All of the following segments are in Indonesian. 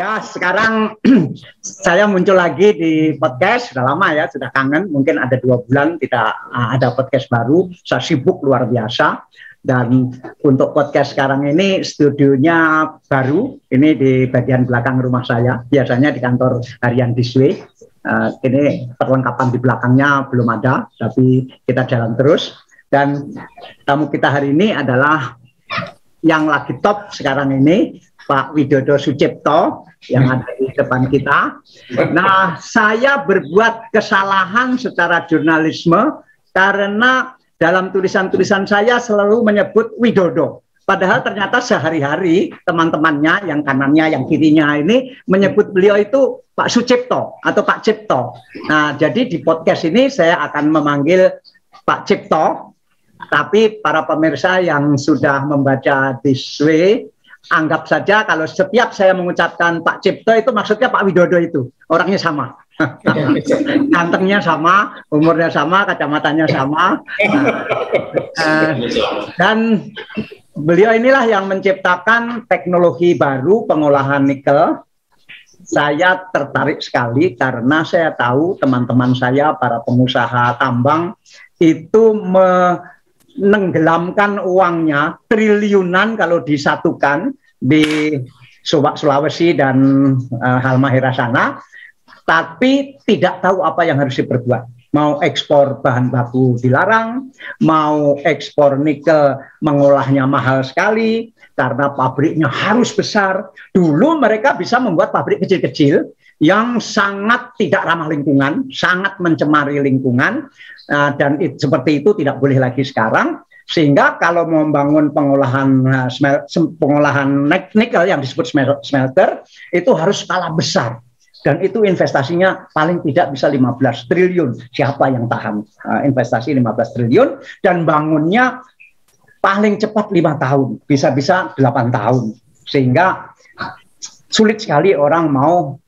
Ya, sekarang saya muncul lagi di podcast, sudah lama ya, sudah kangen, mungkin ada 2 bulan tidak ada podcast baru, saya sibuk luar biasa. Dan untuk podcast sekarang ini studionya baru, ini di bagian belakang rumah saya, biasanya di kantor harian Disway. Ini perlengkapan di belakangnya belum ada, tapi kita jalan terus. Dan tamu kita hari ini adalah yang lagi top sekarang ini, Pak Widodo Sucipto yang ada di depan kita. Nah, saya berbuat kesalahan secara jurnalisme karena dalam tulisan-tulisan saya selalu menyebut Widodo. Padahal ternyata sehari-hari teman-temannya yang kanannya, yang kirinya ini menyebut beliau itu Pak Sucipto atau Pak Cipto. Nah, jadi di podcast ini saya akan memanggil Pak Cipto. Tapi para pemirsa yang sudah membaca Disway, anggap saja kalau setiap saya mengucapkan Pak Cipto itu maksudnya Pak Widodo itu. Orangnya sama. Gantengnya sama, umurnya sama, kacamatanya sama. Dan beliau inilah yang menciptakan teknologi baru pengolahan nikel. Saya tertarik sekali karena saya tahu teman-teman saya, para pengusaha tambang, itu menenggelamkan uangnya triliunan kalau disatukan di Sulawesi dan Halmahera sana, tapi tidak tahu apa yang harus diperbuat. Mau ekspor bahan baku dilarang, mau ekspor nikel mengolahnya mahal sekali karena pabriknya harus besar. Dulu mereka bisa membuat pabrik kecil-kecil yang sangat tidak ramah lingkungan, sangat mencemari lingkungan, dan seperti itu tidak boleh lagi sekarang. Sehingga kalau mau membangun pengolahan nikel yang disebut smelter itu harus skala besar. Dan itu investasinya paling tidak bisa 15 triliun. Siapa yang tahan investasi 15 triliun dan bangunnya paling cepat 5 tahun, bisa-bisa 8 tahun. Sehingga sulit sekali orang mau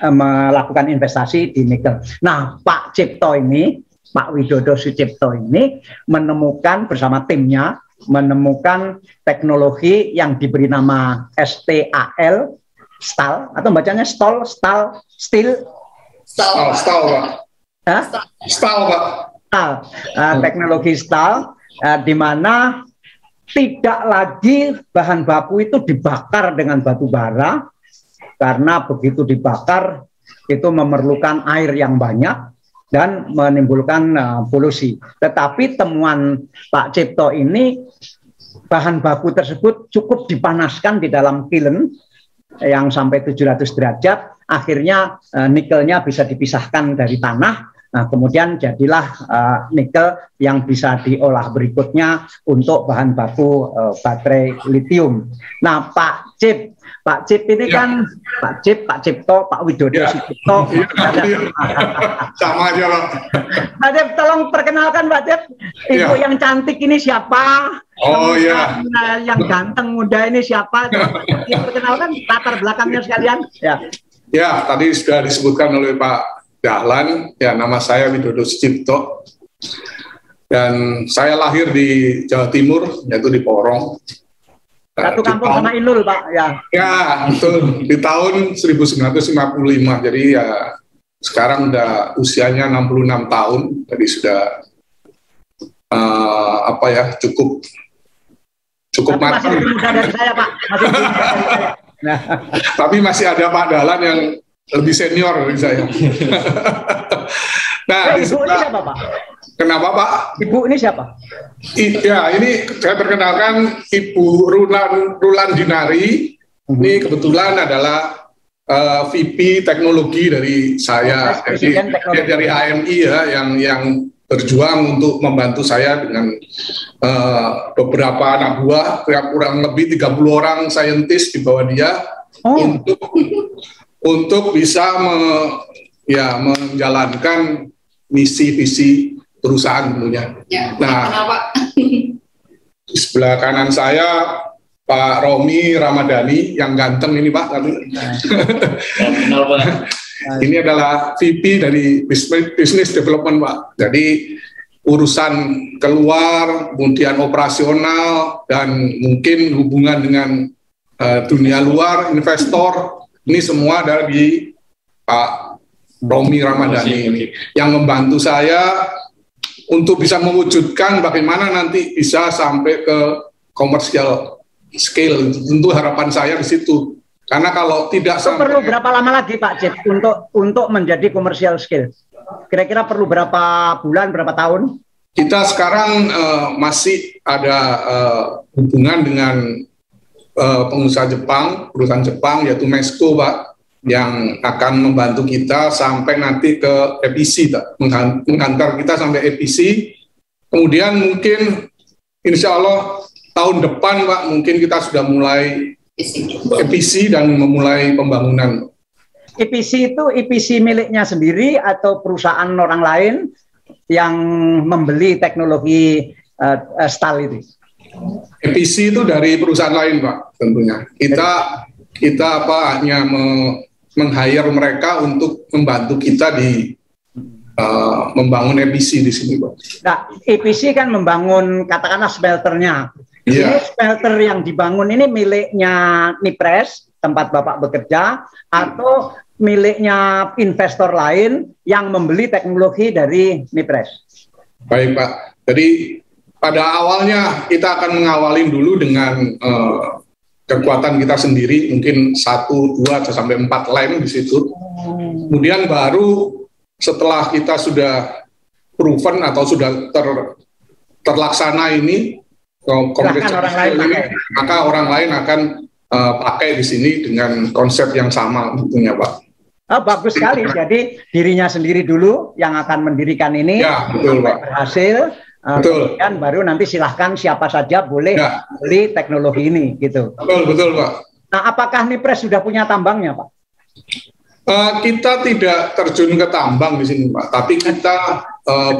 melakukan investasi di nikel. Nah, Pak Cipto ini, Pak Widodo Sucipto ini menemukan bersama timnya, menemukan teknologi yang diberi nama STAL, STAL, atau bacanya steel, Pak. Teknologi STAL, di mana tidak lagi bahan baku itu dibakar dengan batu bara, karena begitu dibakar itu memerlukan air yang banyak dan menimbulkan polusi. Tetapi temuan Pak Cipto ini, bahan baku tersebut cukup dipanaskan di dalam kiln yang sampai 700 derajat, akhirnya nikelnya bisa dipisahkan dari tanah. Nah, kemudian jadilah nikel yang bisa diolah berikutnya untuk bahan baku baterai litium. Nah, Pak Cip ini kan Pak Cipto, Pak Widodo Sucipto. Sama aja, Pak. Pak Cip, tolong perkenalkan Pak Cip, ibu yang cantik ini siapa? Oh iya. Yang ganteng muda ini siapa? Perkenalkan latar belakangnya sekalian. Ya, tadi sudah disebutkan oleh Pak Dahlan. Ya, nama saya Widodo Sucipto. Dan saya lahir di Jawa Timur, yaitu di Porong. Satu kampung sama Inul, Pak. Ya, betul. Di tahun 1955. Jadi ya sekarang udah usianya 66 tahun. Jadi sudah cukup matang. Masih lebih muda dari saya, Pak. Masih lebih muda dari saya. Nah. Tapi masih ada Pak Dahlan yang lebih senior dari saya. Nah, ibu ini siapa, Pak? Kenapa, Pak? Ibu ini siapa? Ya, ini saya perkenalkan Ibu Rulan Dinari. Ini kebetulan adalah VP teknologi dari saya, dari AMI ya, yang berjuang untuk membantu saya dengan beberapa anak buah, kurang lebih 30 orang saintis di bawah dia untuk bisa menjalankan misi visi perusahaan tentunya. Ya, nah, di sebelah kanan saya Pak Romi Ramadhani yang ganteng ini, Pak. Kenal, Pak. Ini adalah VP dari Business Development, Pak. Jadi urusan keluar, kemudian operasional, dan mungkin hubungan dengan dunia luar, investor, Ini semua dari Pak Romi Ramadhani ini yang membantu saya untuk bisa mewujudkan bagaimana nanti bisa sampai ke komersial scale. Tentu harapan saya di situ. Karena kalau tidak sampai, perlu berapa lama lagi Pak Cip untuk menjadi komersial scale? Kira-kira perlu berapa bulan, berapa tahun? Kita sekarang masih ada hubungan dengan pengusaha Jepang, perusahaan Jepang yaitu Mesco, Pak, yang akan membantu kita sampai nanti ke EPC, menghantar kita sampai EPC. Kemudian mungkin insya Allah tahun depan, Pak, mungkin kita sudah mulai EPC dan memulai pembangunan. EPC itu EPC miliknya sendiri atau perusahaan orang lain yang membeli teknologi STAL itu? EPC itu dari perusahaan lain, Pak, tentunya. Kita hanya meng-hire mereka untuk membantu kita di membangun EPC di sini, Pak. Nah, EPC kan membangun katakanlah smelternya. Yeah. Ini smelter yang dibangun ini miliknya Nipres, tempat Bapak bekerja, atau miliknya investor lain yang membeli teknologi dari Nipres? Baik, Pak. Jadi pada awalnya kita akan mengawalin dulu dengan kekuatan kita sendiri, mungkin 1, 2, sampai 4 line di situ. Kemudian baru setelah kita sudah proven atau sudah terlaksana ini, maka orang lain akan pakai di sini dengan konsep yang sama tentunya, Pak. Oh, bagus sekali. Jadi dirinya sendiri dulu yang akan mendirikan ini, ya, betul, Pak. Berhasil. Kemudian baru nanti silahkan siapa saja boleh beli teknologi ini, gitu. Betul, Pak. Nah, apakah Nipres sudah punya tambangnya, Pak? Kita tidak terjun ke tambang di sini, Pak. Tapi kita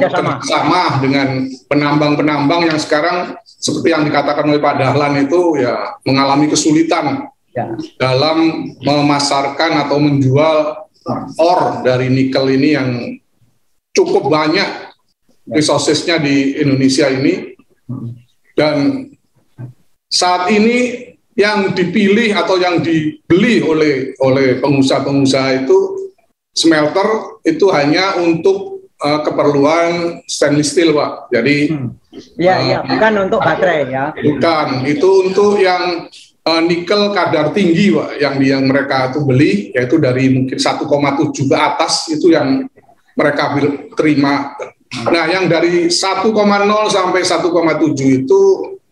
bersama dengan penambang-penambang yang sekarang seperti yang dikatakan oleh Pak Dahlan itu ya mengalami kesulitan dalam memasarkan atau menjual ore dari nikel ini yang cukup banyak resourcesnya di Indonesia ini. Dan saat ini yang dipilih atau yang dibeli oleh pengusaha-pengusaha itu smelter itu hanya untuk keperluan stainless steel, Pak. Jadi bukan untuk baterai ya. Bukan, itu untuk yang nikel kadar tinggi, Pak, yang mereka itu beli, yaitu dari mungkin 1,7 ke atas itu yang mereka terima. Nah, yang dari 1,0 sampai 1,7 itu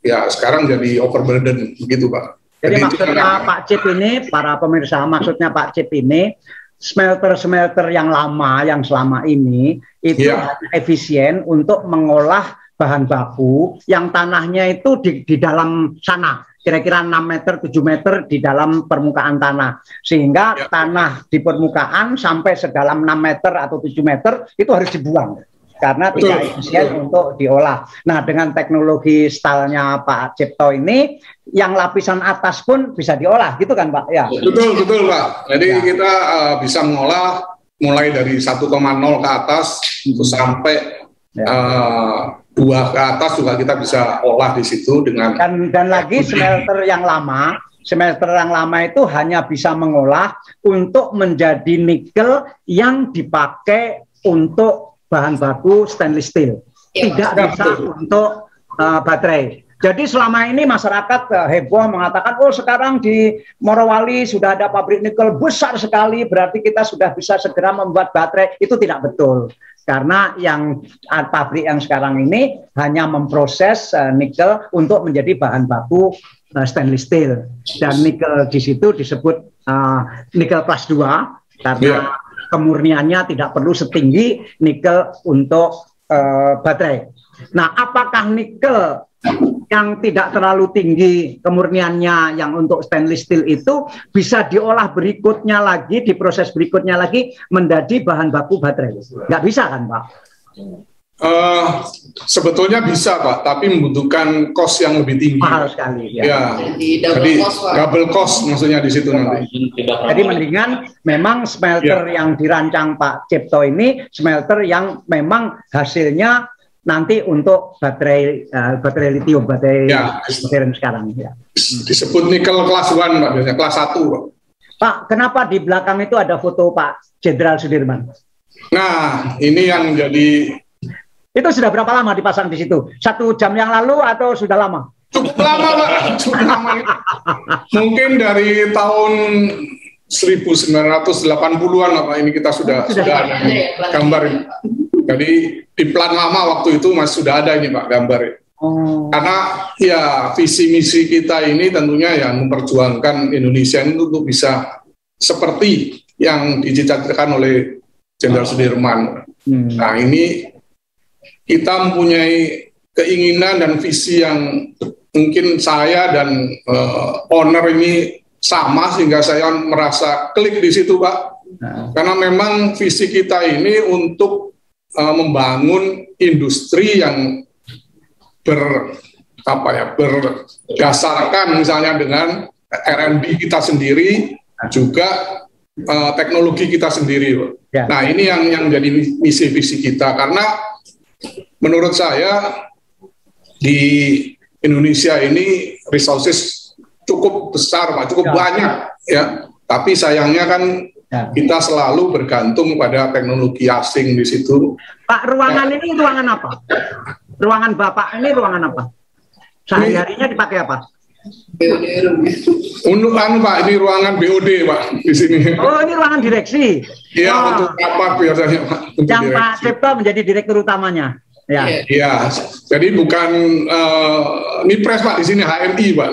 ya sekarang jadi overburden begitu, Pak. Jadi maksudnya Pak Cip ini, para pemirsa, maksudnya Pak Cip ini smelter-smelter yang lama yang selama ini itu efisien untuk mengolah bahan baku yang tanahnya itu di dalam sana, kira-kira 6 meter, 7 meter di dalam permukaan tanah. Sehingga tanah di permukaan sampai sedalam 6 meter atau 7 meter itu harus dibuang karena tidak efisien untuk diolah. Nah, dengan teknologi STAL-nya Pak Cipto ini, yang lapisan atas pun bisa diolah, gitu kan, Pak? Ya. Betul, Pak. Jadi kita bisa mengolah mulai dari 1,0 ke atas sampai 2 ke atas juga kita bisa olah di situ dengan. Dan lagi smelter yang lama itu hanya bisa mengolah untuk menjadi nikel yang dipakai untuk bahan baku stainless steel, tidak bisa untuk baterai. Jadi selama ini masyarakat heboh mengatakan, oh sekarang di Morowali sudah ada pabrik nikel besar sekali, berarti kita sudah bisa segera membuat baterai. Itu tidak betul, karena yang pabrik yang sekarang ini hanya memproses nikel untuk menjadi bahan baku stainless steel, dan nikel di situ disebut nikel kelas 2 karena kemurniannya tidak perlu setinggi nikel untuk baterai. Nah, apakah nikel yang tidak terlalu tinggi kemurniannya yang untuk stainless steel itu bisa diolah berikutnya lagi, di proses berikutnya lagi menjadi bahan baku baterai? Nggak bisa kan, Pak? Sebetulnya bisa, Pak, tapi membutuhkan cost yang lebih tinggi. Mahal sekali. Jadi double cost maksudnya di situ nanti. Jadi mendingan memang smelter yang dirancang Pak Cipto ini smelter yang memang hasilnya nanti untuk baterai lithium, baterai modern sekarang. Disebut nikel kelas 1, Pak, biasanya kelas 1, Pak. Pak, kenapa di belakang itu ada foto Pak Jenderal Sudirman? Nah, ini yang jadi... Itu sudah berapa lama dipasang di situ? 1 jam yang lalu atau sudah lama? Cukup lama, Pak. Cukup lama. Mungkin dari tahun 1980-an Pak, ini kita sudah ada gambar ini. Jadi di plan lama waktu itu masih sudah ada ini Pak gambar. Karena ya visi misi kita ini tentunya yang memperjuangkan Indonesia ini untuk bisa seperti yang dicita-citakan oleh Jenderal Sudirman. Nah ini kita mempunyai keinginan dan visi yang mungkin saya dan owner ini sama, sehingga saya merasa klik di situ Pak. Karena memang visi kita ini untuk membangun industri yang berdasarkan misalnya dengan R&D kita sendiri, juga teknologi kita sendiri Pak. Nah ini yang jadi misi visi kita, karena menurut saya di Indonesia ini resources cukup besar Pak, cukup banyak ya. Tapi sayangnya kan kita selalu bergantung pada teknologi asing di situ. Pak, ruangan ini ruangan apa? Ruangan Bapak ini ruangan apa? Sehari-harinya dipakai apa? Untuk Pak, ini ruangan BOD Pak di sini. Oh, ini ruangan direksi. Iya, untuk rapat biasanya Pak. Yang Pak Cipto menjadi direktur utamanya. Iya, jadi bukan Nipres Pak di sini, HMI Pak.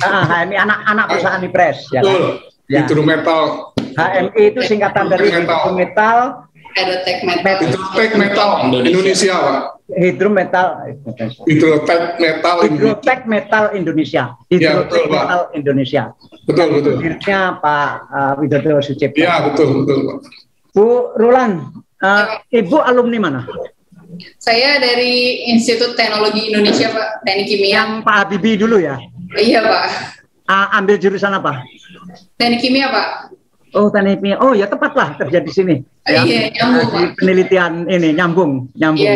HMI anak perusahaan Nipres. Betul. Ya. Hydrometal. HMI itu singkatan dari Hydrometal. Hydrotech Metal Indonesia Pak. Hydrotech Metal Indonesia. Hydrotech Metal Indonesia. Betul. Akhirnya Pak Widodo Sucipto. Iya betul Pak. Bu Rulan, Ibu alumni mana? Saya dari Institut Teknologi Indonesia Pak, Teknik Kimia. Yang Pak Habibie dulu ya? Iya Pak. Ambil jurusan apa? Teknik Kimia Pak. Oh teknik kimia. Oh ya tepat lah kerja di sini. Iya nyambung Pak. Penelitian ini nyambung. Iya.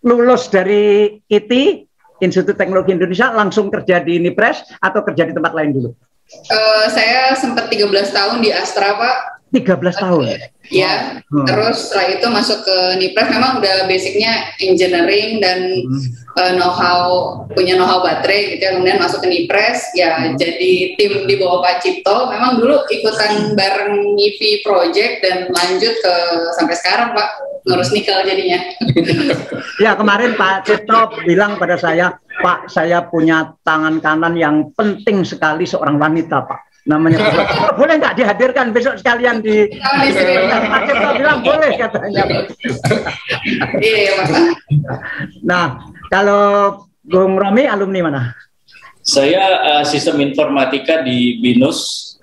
Lulus dari IT, Institut Teknologi Indonesia, langsung kerja di Nipres atau kerja di tempat lain dulu? Saya sempat 13 tahun di Astra Pak. 13 tahun? Ya, terus setelah itu masuk ke Nipres, memang udah basicnya engineering dan punya know-how baterai gitu ya. Kemudian masuk ke Nipres, ya jadi tim di bawah Pak Cipto. Memang dulu ikutan bareng EV Project dan lanjut ke sampai sekarang Pak, ngurus nikel jadinya. Ya kemarin Pak Cipto bilang pada saya, Pak saya punya tangan kanan yang penting sekali, seorang wanita Pak. Namanya boleh nggak dihadirkan besok sekalian di Pak Cipto bilang boleh katanya. Iya Pak. Nah kalau Bung Romi alumni mana? Saya sistem informatika di BINUS,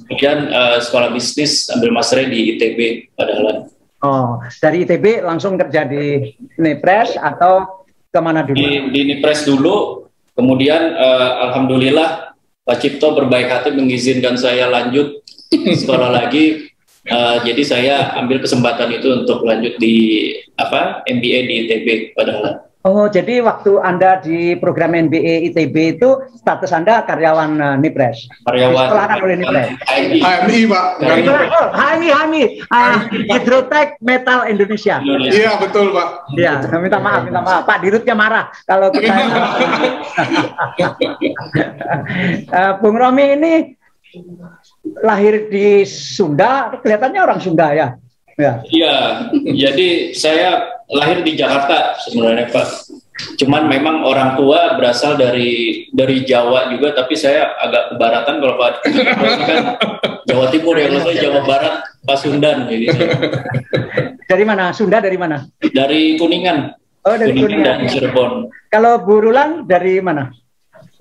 kemudian sekolah bisnis ambil masternya di ITB padahal. Oh dari ITB langsung kerja di Nipres atau kemana dulu? Di Nipres dulu, kemudian alhamdulillah Pak Cipto berbaik hati mengizinkan saya lanjut sekolah lagi, jadi saya ambil kesempatan itu untuk lanjut di MBA di ITB padahal. Oh, jadi waktu Anda di program MBA ITB itu status Anda karyawan Nipres? Karyawan. Disekolahkan oleh Nipres? HMI Pak. HMI. Hydrotech Metal Indonesia. Iya betul Pak. Iya, minta maaf. Pak Dirutnya marah kalau kita. Bung Romi ini lahir di Sunda, kelihatannya orang Sunda ya? Iya, jadi saya lahir di Jakarta sebenarnya Pak. Cuman memang orang tua berasal dari Jawa juga, tapi saya agak kebaratan kalau Pak kan Jawa Timur ya, maksudnya Jawa Barat, Pasundan. Jadi dari mana? Sunda dari mana? Dari Kuningan. Oh dari Kuningan. Dan Cirebon. Kalau Bu Rulan dari mana?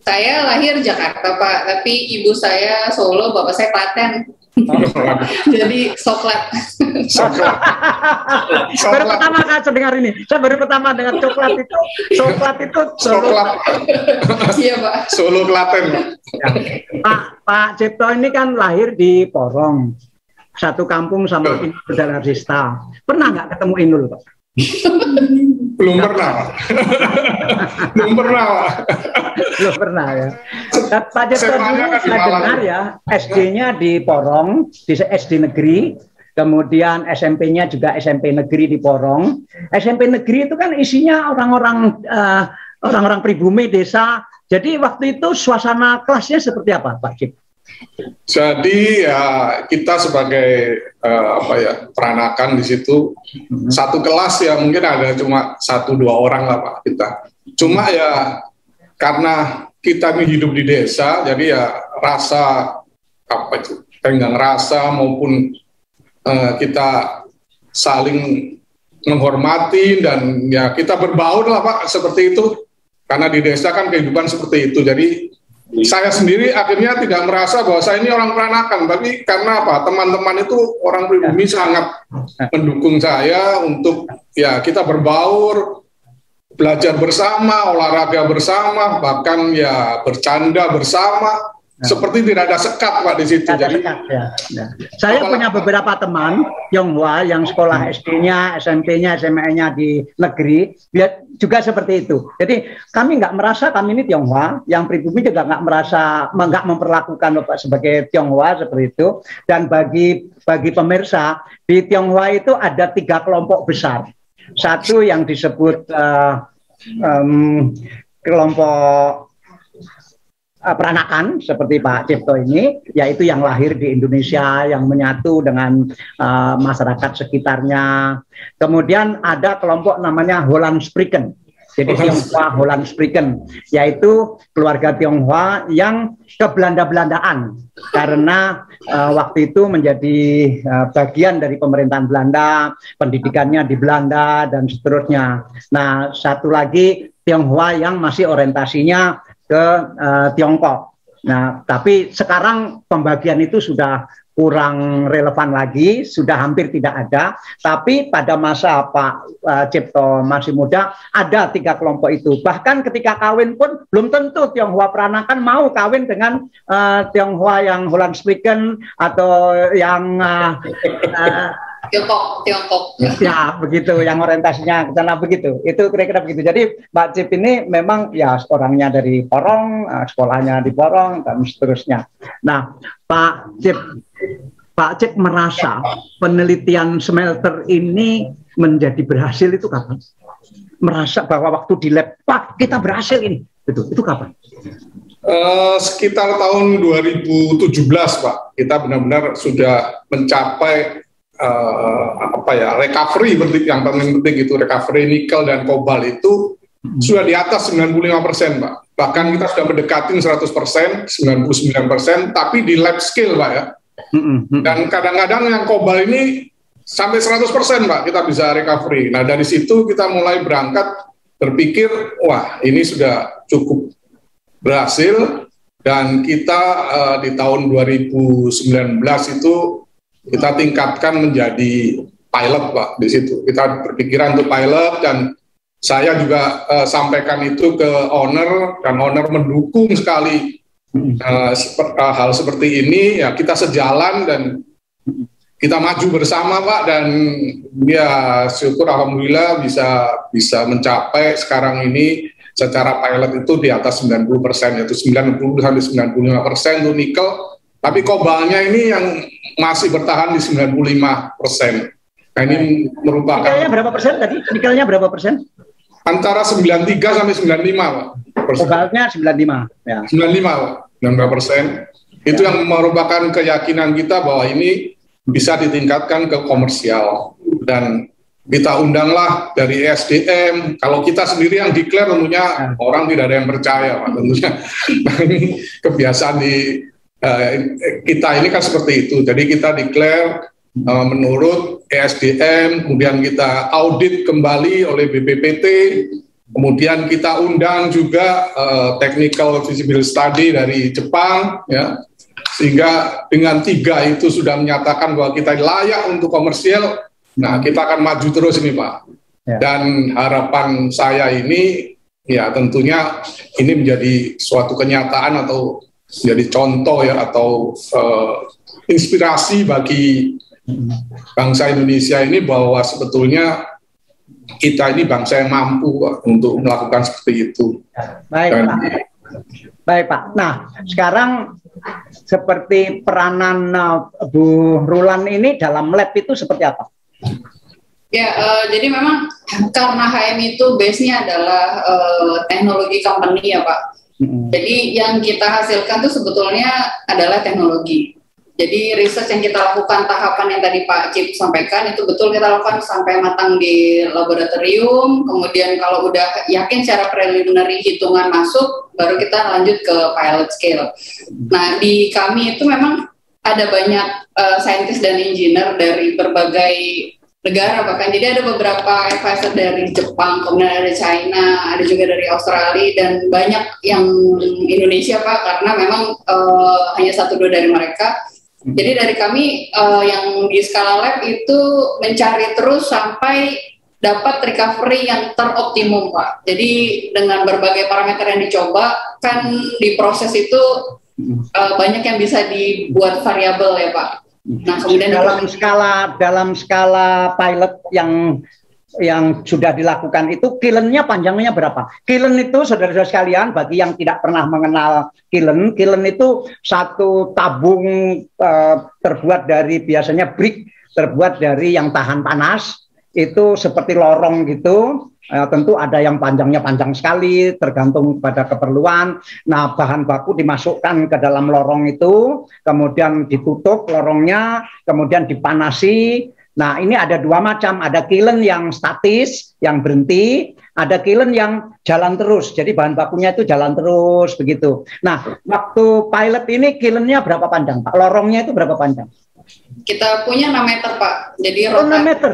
Saya lahir Jakarta Pak, tapi ibu saya Solo, bapak saya Klaten. Jadi coklat. Baru pertama kali saya dengar ini. Saya baru pertama dengar coklat itu. Iya Pak. Solo Klaten. Pak Cipto ini kan lahir di Porong, satu kampung sama Saudara Rista. Pernah nggak ketemu Inul Pak? Belum pernah. Belum pernah ya. Pak Jepto dulu saya dengar ya, SD-nya di Porong, di SD negeri, kemudian SMP-nya juga SMP negeri di Porong. SMP negeri itu kan isinya orang-orang pribumi desa. Jadi waktu itu suasana kelasnya seperti apa, Pak Cip? Jadi ya kita sebagai peranakan di situ satu kelas ya mungkin ada cuma 1-2 orang lah Pak kita. Cuma ya karena kita ini hidup di desa, jadi ya rasa tenggang rasa maupun kita saling menghormati dan ya kita berbaur lah Pak seperti itu. Karena di desa kan kehidupan seperti itu. Jadi saya sendiri akhirnya tidak merasa bahwa saya ini orang peranakan, tapi karena apa? Teman-teman itu orang pribumi sangat mendukung saya untuk ya kita berbaur, belajar bersama, olahraga bersama, bahkan ya bercanda bersama. Seperti tidak ada sekat Pak di situ. Jadi saya punya beberapa teman Tionghoa yang sekolah SD-nya, SMP-nya, SMA-nya di negeri, juga seperti itu. Jadi kami nggak merasa kami ini Tionghoa, yang pribumi juga nggak memperlakukan Bapak sebagai Tionghoa seperti itu. Dan bagi pemirsa di Tionghoa itu ada 3 kelompok besar. Satu yang disebut kelompok peranakan seperti Pak Cipto ini, yaitu yang lahir di Indonesia, yang menyatu dengan masyarakat sekitarnya. Kemudian ada kelompok namanya Holland Spreken. Jadi Tionghoa Holland Spreken, yaitu keluarga Tionghoa yang ke-Belanda-Belandaan karena waktu itu menjadi bagian dari pemerintahan Belanda, pendidikannya di Belanda dan seterusnya. Nah, satu lagi Tionghoa yang masih orientasinya ke Tiongkok. Nah, tapi sekarang pembagian itu sudah kurang relevan lagi, sudah hampir tidak ada. Tapi pada masa Pak Cipto masih muda, ada 3 kelompok itu. Bahkan ketika kawin pun belum tentu Tionghoa peranakan mau kawin dengan Tionghoa yang Holland Spreken atau yang Tiongkok. Ya, begitu, yang orientasinya ke sana begitu. Itu kira-kira begitu. Jadi Pak Cip ini memang ya orangnya dari Porong, sekolahnya di Porong dan seterusnya. Nah, Pak Cip merasa penelitian smelter ini menjadi berhasil itu kapan? Merasa bahwa waktu di lab, Pak, kita berhasil ini. Itu kapan? Sekitar tahun 2017, Pak. Kita benar-benar sudah mencapai recovery yang paling penting itu recovery nikel dan kobalt itu sudah di atas 95%, Pak. Bahkan kita sudah mendekati 100%, 99%, tapi di lab scale, Pak ya. Dan kadang-kadang yang kobalt ini sampai 100%, Pak, kita bisa recovery. Nah, dari situ kita mulai berangkat berpikir, wah, ini sudah cukup berhasil, dan kita di tahun 2019 itu kita tingkatkan menjadi pilot, Pak, di situ. Kita berpikiran untuk pilot, dan saya juga sampaikan itu ke owner, dan owner mendukung sekali hal seperti ini. Ya, kita sejalan dan kita maju bersama, Pak, dan ya syukur alhamdulillah bisa mencapai sekarang ini secara pilot itu di atas 90%, yaitu 90-95% untuk nikel. Tapi kobalnya ini yang masih bertahan di 95%. Nah, ini merupakan... Nikelnya berapa persen tadi? Nikelnya berapa persen? Antara 93 sampai 95, Pak. Kobalnya 95. Ya. 95, Pak. 95%. Itu yang merupakan keyakinan kita bahwa ini bisa ditingkatkan ke komersial. Dan kita undanglah dari SDM. Kalau kita sendiri yang declare tentunya orang tidak ada yang percaya, Pak, tentunya. Nah, ini kebiasaan di kita ini kan seperti itu. Jadi kita declare menurut ESDM, kemudian kita audit kembali oleh BPPT, kemudian kita undang juga technical feasibility study dari Jepang, ya, sehingga dengan 3 itu sudah menyatakan bahwa kita layak untuk komersial. Nah, kita akan maju terus ini, Pak. Ya. Dan harapan saya ini, ya tentunya ini menjadi suatu kenyataan atau jadi contoh ya, atau inspirasi bagi bangsa Indonesia ini bahwa sebetulnya kita ini bangsa yang mampu untuk melakukan seperti itu. Baik, Pak. Baik Pak. Nah, sekarang seperti peranan Bu Rulan ini dalam lab itu seperti apa? Ya, jadi memang karena HM itu base-nya adalah teknologi company ya Pak. Jadi yang kita hasilkan itu sebetulnya adalah teknologi. Jadi riset yang kita lakukan tahapan yang tadi Pak Cip sampaikan itu betul kita lakukan sampai matang di laboratorium. Kemudian kalau udah yakin secara preliminary hitungan masuk, baru kita lanjut ke pilot scale. Nah di kami itu memang ada banyak saintis dan engineer dari berbagai negara bahkan. Jadi ada beberapa advisor dari Jepang, kemudian ada China, ada juga dari Australia dan banyak yang Indonesia Pak karena memang hanya 1-2 dari mereka. Jadi dari kami yang di skala lab itu mencari terus sampai dapat recovery yang teroptimum Pak. Jadi dengan berbagai parameter yang dicoba kan di proses itu banyak yang bisa dibuat variabel ya Pak. Nah kemudian dalam skala pilot yang sudah dilakukan itu killennya panjangnya berapa? Killen itu saudara-saudara sekalian bagi yang tidak pernah mengenal killen itu satu tabung terbuat dari biasanya brick terbuat dari yang tahan panas itu seperti lorong gitu. Tentu ada yang panjangnya panjang sekali tergantung pada keperluan. Nah bahan baku dimasukkan ke dalam lorong itu kemudian ditutup lorongnya kemudian dipanasi. Nah ini ada 2 macam, ada kiln yang statis, yang berhenti, ada kiln yang jalan terus, jadi bahan bakunya itu jalan terus begitu. Nah waktu pilot ini kilnnya berapa panjang Pak? Lorongnya itu berapa panjang? Kita punya 6 meter Pak, jadi 6 meter,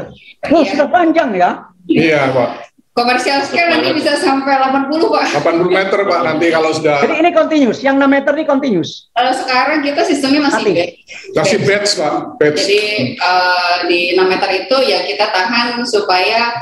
iya. Sudah panjang ya? Iya Pak. Komersial scale nanti bisa sampai 80 Pak. 80 meter Pak nanti kalau sudah. Jadi ini continuous, yang 6 meter ini continuous? Sekarang kita sistemnya masih batch. Masih batch Pak. Batch. Jadi di 6 meter itu ya kita tahan supaya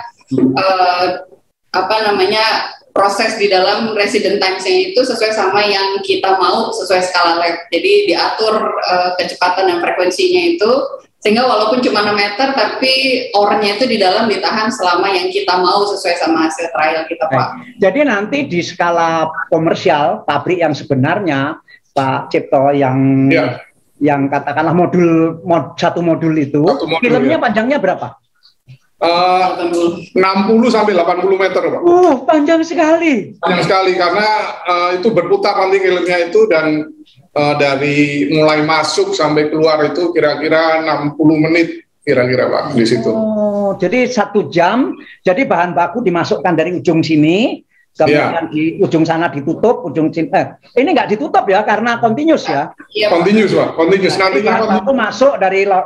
proses di dalam resident times-nya itu sesuai sama yang kita mau sesuai skala lab. Jadi diatur kecepatan dan frekuensinya itu sehingga walaupun cuma 6 meter tapi ore-nya itu di dalam ditahan selama yang kita mau sesuai sama hasil trial kita Pak. Jadi nanti di skala komersial pabrik yang sebenarnya Pak Cipto yang katakanlah satu modul itu filmnya panjangnya berapa? 60 sampai 80 meter Pak. Panjang sekali. Panjang sekali karena itu berputar nanti filmnya itu dan dari mulai masuk sampai keluar itu kira-kira 60 menit kira-kira Pak di situ. Jadi 1 jam. Jadi bahan baku dimasukkan dari ujung sini, kemudian di ujung sana ditutup, ujung sini. Ini nggak ditutup ya karena continuous ya. Continuous Pak, continuous. Nanti bahan baku masuk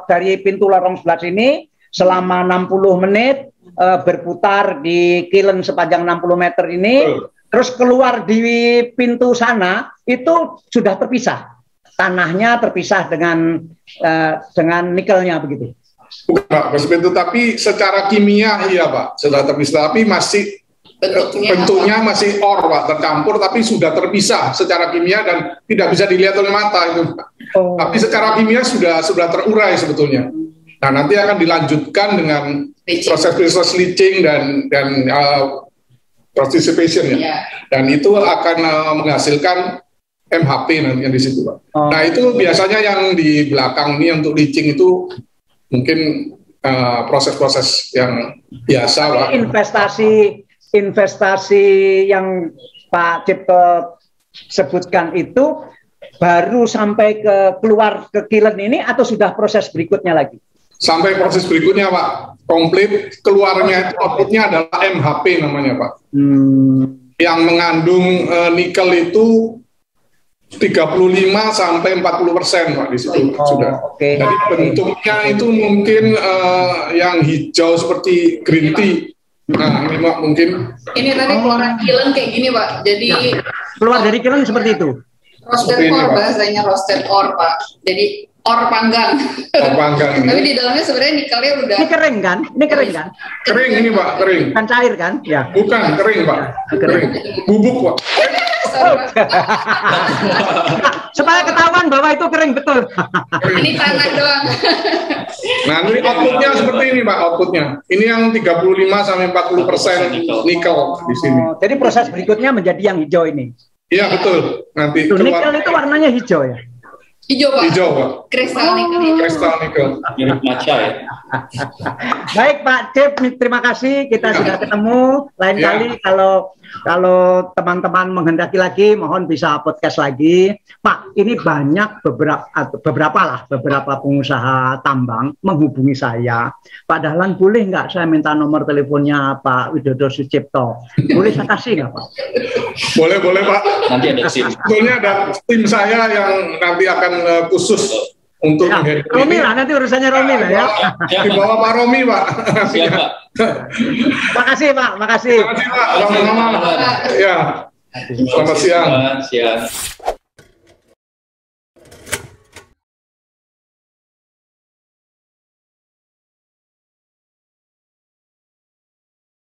dari pintu lorong sebelah sini selama 60 menit berputar di kiln sepanjang 60 meter ini. Terus keluar di pintu sana itu sudah terpisah, tanahnya terpisah dengan nikelnya begitu. Bukan Pak, seperti itu. Tapi secara kimia iya Pak, sudah terpisah. Tapi masih bentuknya masih ore Pak, tercampur tapi sudah terpisah secara kimia dan tidak bisa dilihat oleh mata itu Pak. Tapi secara kimia sudah terurai sebetulnya. Nah nanti akan dilanjutkan dengan proses leaching dan participation ya. Dan itu akan menghasilkan MHP nanti di situ Pak. Nah itu biasanya yang di belakang ini untuk leaching itu mungkin proses-proses yang biasa Pak. Investasi yang Pak Cipto sebutkan itu baru sampai keluar ke kiln ini atau sudah proses berikutnya lagi? Sampai proses berikutnya Pak, komplit keluarnya itu outputnya adalah MHP namanya Pak. Yang mengandung nikel itu 35 sampai 40% Pak di situ sudah. Jadi bentuknya itu mungkin yang hijau seperti green tea. Nah ini Pak mungkin. Ini tadi keluaran kiln kayak gini Pak. Jadi keluar dari kiln seperti itu. Roasted ore bahasanya roasted ore Pak. Jadi ore panggang. Tapi di dalamnya sebenarnya nikelnya udah. Ini kering kan? Kering ini Pak, kering. Kan cair kan? Ya. Bukan kering Pak. Kering. Bubuk Pak. Supaya ketahuan bahwa itu kering betul. Ini tanah doang. Nah, ini outputnya seperti ini Pak, outputnya. Ini yang 35 sampai 40% nikel di sini. Jadi proses berikutnya menjadi yang hijau ini. Iya betul. Nanti nikel itu warnanya hijau ya? Hijau Pak. Hijau Pak. Kristal nikel. Kristal nikel. Mirip maca ya. Baik Pak Cip, terima kasih. Kita sudah ketemu. Lain kali kalau teman-teman menghendaki lagi, mohon bisa podcast lagi. Pak, ini banyak beberapa pengusaha tambang menghubungi saya. Pak Dahlan, boleh nggak saya minta nomor teleponnya Pak Widodo Sucipto? Boleh saya kasih nggak Pak? Boleh Pak. Nanti ada tim. Sebetulnya ada tim saya yang nanti akan khusus untuk Romi lah, nanti urusannya Romi lah ya. Di bawah Pak Romi Pak. Siap Pak. Makasih Pak, makasih. Terima kasih Pak. Sama-sama. Ya. Selamat siang. Siang.